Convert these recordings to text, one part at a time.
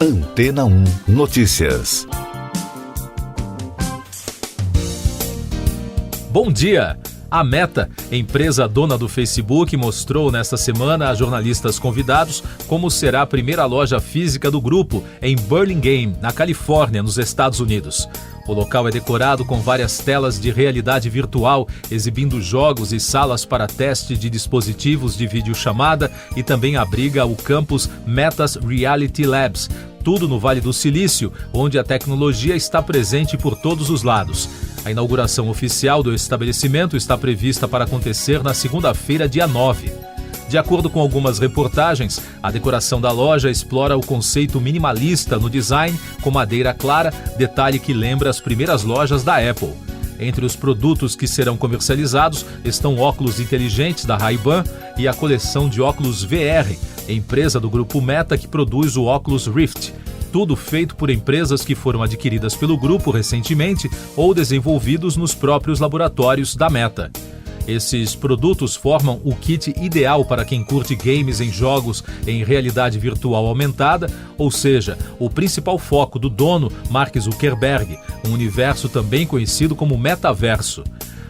Antena 1 Notícias. Bom dia! A Meta, empresa dona do Facebook, mostrou nesta semana a jornalistas convidados como será a primeira loja física do grupo em Burlingame, na Califórnia, nos Estados Unidos. O local é decorado com várias telas de realidade virtual, exibindo jogos e salas para teste de dispositivos de videochamada e também abriga o campus Meta's Reality Labs, tudo no Vale do Silício, onde a tecnologia está presente por todos os lados. A inauguração oficial do estabelecimento está prevista para acontecer na segunda-feira, dia 9. De acordo com algumas reportagens, a decoração da loja explora o conceito minimalista no design, com madeira clara, detalhe que lembra as primeiras lojas da Apple. Entre os produtos que serão comercializados estão óculos inteligentes da Ray-Ban e a coleção de óculos VR, empresa do grupo Meta que produz o óculos Rift. Tudo feito por empresas que foram adquiridas pelo grupo recentemente ou desenvolvidos nos próprios laboratórios da Meta. Esses produtos formam o kit ideal para quem curte games em jogos em realidade virtual aumentada, ou seja, o principal foco do dono, Mark Zuckerberg, um universo também conhecido como metaverso.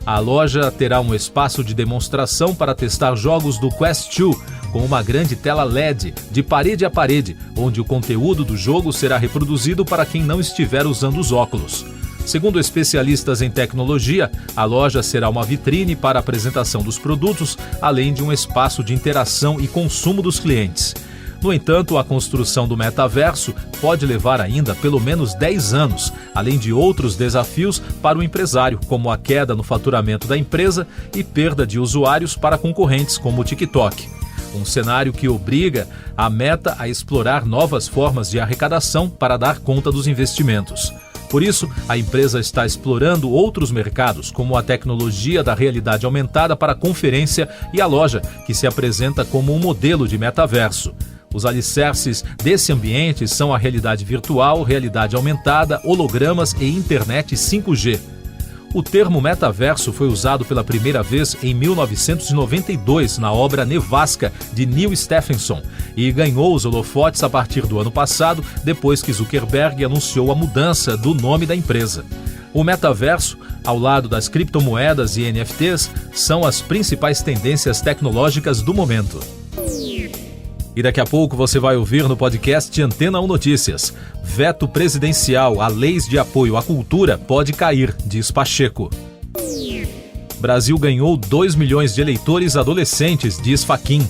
A loja terá um espaço de demonstração para testar jogos do Quest 2, com uma grande tela LED, de parede a parede, onde o conteúdo do jogo será reproduzido para quem não estiver usando os óculos. Segundo especialistas em tecnologia, a loja será uma vitrine para a apresentação dos produtos, além de um espaço de interação e consumo dos clientes. No entanto, a construção do metaverso pode levar ainda pelo menos 10 anos, além de outros desafios para o empresário, como a queda no faturamento da empresa e perda de usuários para concorrentes como o TikTok. Um cenário que obriga a Meta a explorar novas formas de arrecadação para dar conta dos investimentos. Por isso, a empresa está explorando outros mercados, como a tecnologia da realidade aumentada para conferência e a loja, que se apresenta como um modelo de metaverso. Os alicerces desse ambiente são a realidade virtual, realidade aumentada, hologramas e internet 5G. O termo metaverso foi usado pela primeira vez em 1992 na obra Nevasca, de Neil Stephenson, e ganhou os holofotes a partir do ano passado, depois que Zuckerberg anunciou a mudança do nome da empresa. O metaverso, ao lado das criptomoedas e NFTs, são as principais tendências tecnológicas do momento. E daqui a pouco você vai ouvir no podcast Antena 1 Notícias. Veto presidencial a leis de apoio à cultura pode cair, diz Pacheco. Brasil ganhou 2 milhões de eleitores adolescentes, diz Fachin.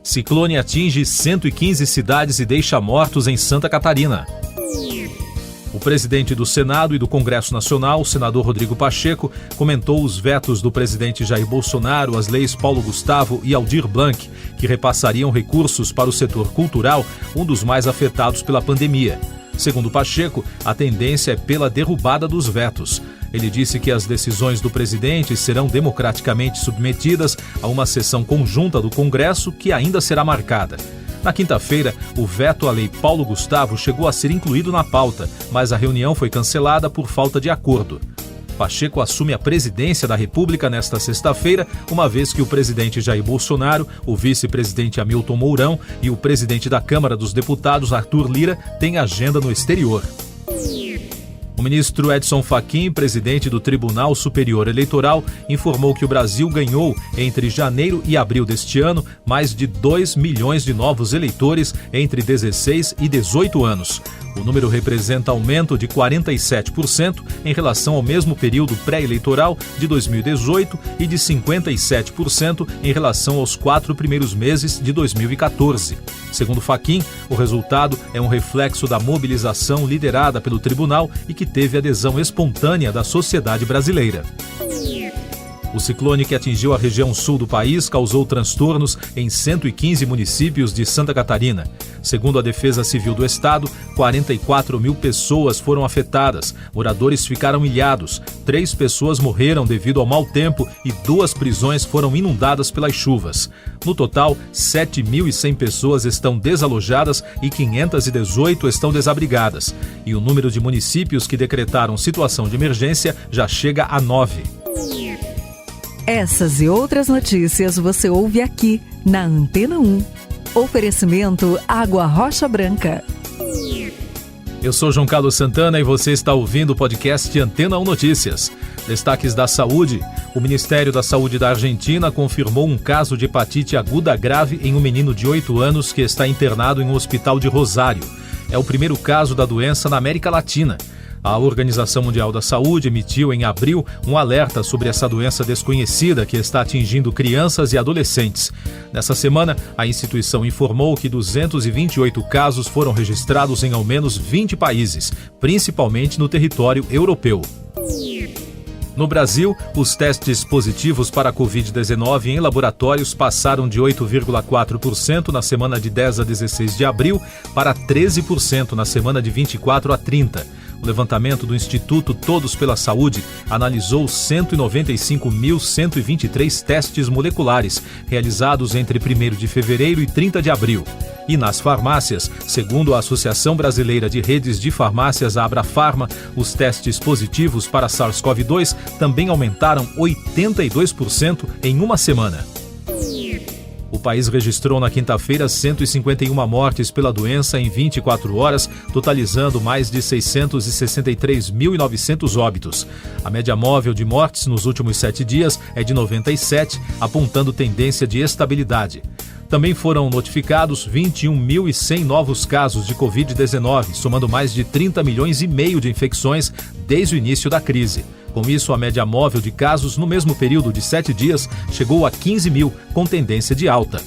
Ciclone atinge 115 cidades e deixa mortos em Santa Catarina. O presidente do Senado e do Congresso Nacional, o senador Rodrigo Pacheco, comentou os vetos do presidente Jair Bolsonaro às leis Paulo Gustavo e Aldir Blanc, que repassariam recursos para o setor cultural, um dos mais afetados pela pandemia. Segundo Pacheco, a tendência é pela derrubada dos vetos. Ele disse que as decisões do presidente serão democraticamente submetidas a uma sessão conjunta do Congresso, que ainda será marcada. Na quinta-feira, o veto à lei Paulo Gustavo chegou a ser incluído na pauta, mas a reunião foi cancelada por falta de acordo. Pacheco assume a presidência da República nesta sexta-feira, uma vez que o presidente Jair Bolsonaro, o vice-presidente Hamilton Mourão e o presidente da Câmara dos Deputados, Arthur Lira, têm agenda no exterior. O ministro Edson Fachin, presidente do Tribunal Superior Eleitoral, informou que o Brasil ganhou, entre janeiro e abril deste ano, mais de 2 milhões de novos eleitores entre 16 e 18 anos. O número representa aumento de 47% em relação ao mesmo período pré-eleitoral de 2018 e de 57% em relação aos 4 primeiros meses de 2014. Segundo Fachin, o resultado é um reflexo da mobilização liderada pelo tribunal e que teve adesão espontânea da sociedade brasileira. O ciclone que atingiu a região sul do país causou transtornos em 115 municípios de Santa Catarina. Segundo a Defesa Civil do Estado, 44 mil pessoas foram afetadas, moradores ficaram ilhados, 3 pessoas morreram devido ao mau tempo e 2 prisões foram inundadas pelas chuvas. No total, 7.100 pessoas estão desalojadas e 518 estão desabrigadas. E o número de municípios que decretaram situação de emergência já chega a 9. Essas e outras notícias você ouve aqui na Antena 1. Oferecimento Água Rocha Branca. Eu sou João Carlos Santana e você está ouvindo o podcast Antena 1 Notícias. Destaques da saúde. O Ministério da Saúde da Argentina confirmou um caso de hepatite aguda grave em um menino de 8 anos que está internado em um hospital de Rosário. É o primeiro caso da doença na América Latina. A Organização Mundial da Saúde emitiu em abril um alerta sobre essa doença desconhecida que está atingindo crianças e adolescentes. Nessa semana, a instituição informou que 228 casos foram registrados em ao menos 20 países, principalmente no território europeu. No Brasil, os testes positivos para a Covid-19 em laboratórios passaram de 8,4% na semana de 10 a 16 de abril para 13% na semana de 24 a 30. O levantamento do Instituto Todos pela Saúde analisou 195.123 testes moleculares realizados entre 1º de fevereiro e 30 de abril. E nas farmácias, segundo a Associação Brasileira de Redes de Farmácias, a Abrafarma, os testes positivos para SARS-CoV-2 também aumentaram 82% em uma semana. O país registrou na quinta-feira 151 mortes pela doença em 24 horas, totalizando mais de 663.900 óbitos. A média móvel de mortes nos últimos 7 dias é de 97, apontando tendência de estabilidade. Também foram notificados 21.100 novos casos de Covid-19, somando mais de 30 milhões e meio de infecções desde o início da crise. Com isso, a média móvel de casos no mesmo período de 7 dias chegou a 15 mil, com tendência de alta.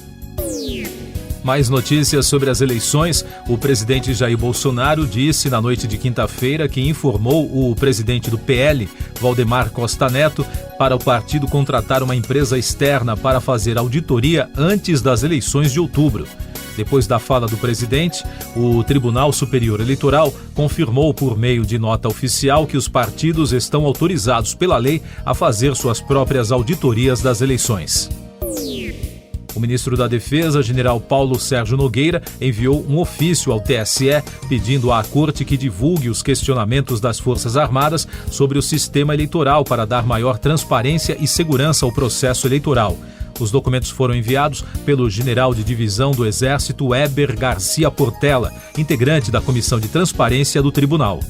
Mais notícias sobre as eleições. O presidente Jair Bolsonaro disse na noite de quinta-feira que informou o presidente do PL, Valdemar Costa Neto, para o partido contratar uma empresa externa para fazer auditoria antes das eleições de outubro. Depois da fala do presidente, o Tribunal Superior Eleitoral confirmou por meio de nota oficial que os partidos estão autorizados pela lei a fazer suas próprias auditorias das eleições. O ministro da Defesa, general Paulo Sérgio Nogueira, enviou um ofício ao TSE pedindo à Corte que divulgue os questionamentos das Forças Armadas sobre o sistema eleitoral para dar maior transparência e segurança ao processo eleitoral. Os documentos foram enviados pelo general de divisão do Exército Heber Garcia Portela, integrante da Comissão de Transparência do Tribunal.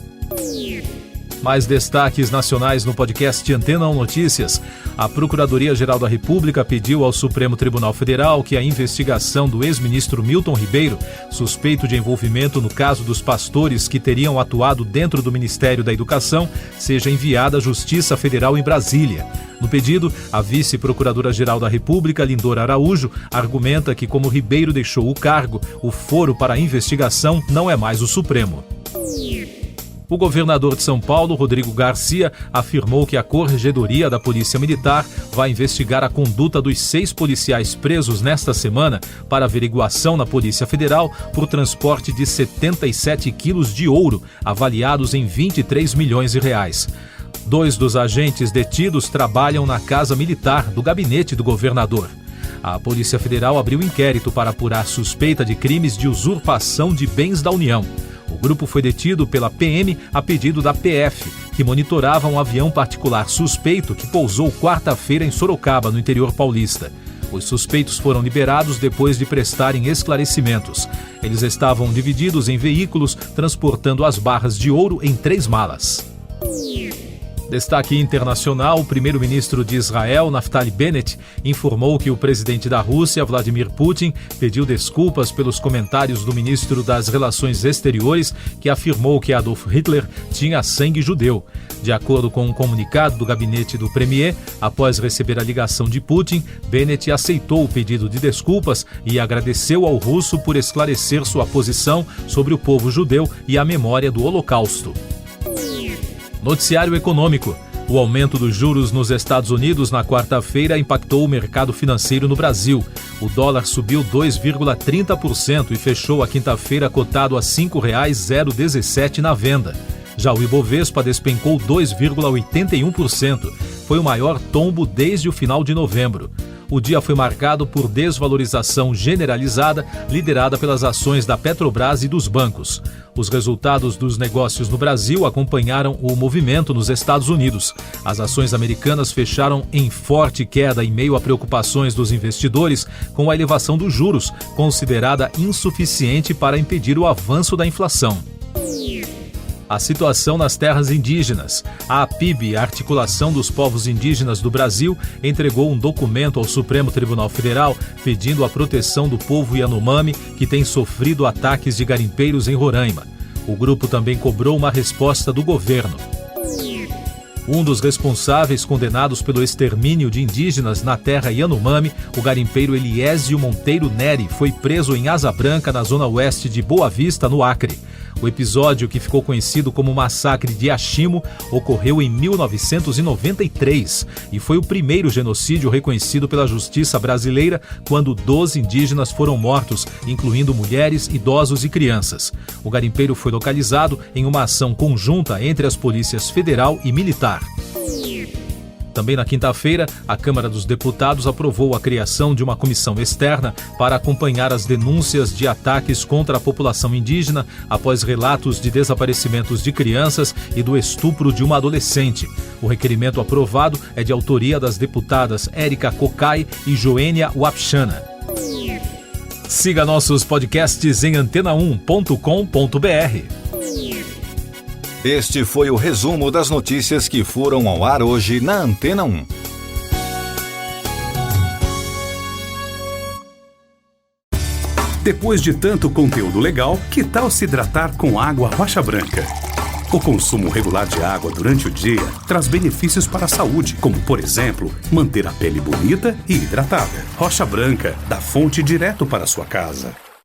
Mais destaques nacionais no podcast Antena 1 Notícias. A Procuradoria-Geral da República pediu ao Supremo Tribunal Federal que a investigação do ex-ministro Milton Ribeiro, suspeito de envolvimento no caso dos pastores que teriam atuado dentro do Ministério da Educação, seja enviada à Justiça Federal em Brasília. No pedido, a vice-procuradora-geral da República, Lindora Araújo, argumenta que, como Ribeiro deixou o cargo, o foro para a investigação não é mais o Supremo. O governador de São Paulo, Rodrigo Garcia, afirmou que a Corregedoria da Polícia Militar vai investigar a conduta dos 6 policiais presos nesta semana para averiguação na Polícia Federal por transporte de 77 quilos de ouro, avaliados em 23 milhões de reais. 2 dos agentes detidos trabalham na Casa Militar do gabinete do governador. A Polícia Federal abriu inquérito para apurar suspeita de crimes de usurpação de bens da União. O grupo foi detido pela PM a pedido da PF, que monitorava um avião particular suspeito que pousou quarta-feira em Sorocaba, no interior paulista. Os suspeitos foram liberados depois de prestarem esclarecimentos. Eles estavam divididos em veículos, transportando as barras de ouro em 3 malas. Destaque internacional: o primeiro-ministro de Israel, Naftali Bennett, informou que o presidente da Rússia, Vladimir Putin, pediu desculpas pelos comentários do ministro das Relações Exteriores, que afirmou que Adolf Hitler tinha sangue judeu. De acordo com um comunicado do gabinete do premier, após receber a ligação de Putin, Bennett aceitou o pedido de desculpas e agradeceu ao russo por esclarecer sua posição sobre o povo judeu e a memória do Holocausto. Noticiário econômico. O aumento dos juros nos Estados Unidos na quarta-feira impactou o mercado financeiro no Brasil. O dólar subiu 2,30% e fechou a quinta-feira cotado a R$ 5,017 na venda. Já o Ibovespa despencou 2,81%. Foi o maior tombo desde o final de novembro. o dia foi marcado por desvalorização generalizada, liderada pelas ações da Petrobras e dos bancos. Os resultados dos negócios no Brasil acompanharam o movimento nos Estados Unidos. As ações americanas fecharam em forte queda em meio a preocupações dos investidores com a elevação dos juros, considerada insuficiente para impedir o avanço da inflação. A situação nas terras indígenas. A APIB, a Articulação dos Povos Indígenas do Brasil, entregou um documento ao Supremo Tribunal Federal pedindo a proteção do povo Yanomami, que tem sofrido ataques de garimpeiros em Roraima. O grupo também cobrou uma resposta do governo. Um dos responsáveis condenados pelo extermínio de indígenas na terra Yanomami, o garimpeiro Eliésio Monteiro Neri, foi preso em Asa Branca, na zona oeste de Boa Vista, no Acre. O episódio, que ficou conhecido como Massacre de Ashimo, ocorreu em 1993 e foi o primeiro genocídio reconhecido pela justiça brasileira, quando 12 indígenas foram mortos, incluindo mulheres, idosos e crianças. O garimpeiro foi localizado em uma ação conjunta entre as polícias federal e militar. Também na quinta-feira, a Câmara dos Deputados aprovou a criação de uma comissão externa para acompanhar as denúncias de ataques contra a população indígena após relatos de desaparecimentos de crianças e do estupro de uma adolescente. O requerimento aprovado é de autoria das deputadas Érica Cocai e Joênia Wapchana. Siga nossos podcasts em antena1.com.br. Este foi o resumo das notícias que foram ao ar hoje na Antena 1. Depois de tanto conteúdo legal, que tal se hidratar com água Rocha Branca? O consumo regular de água durante o dia traz benefícios para a saúde, como, por exemplo, manter a pele bonita e hidratada. Rocha Branca, da fonte direto para a sua casa.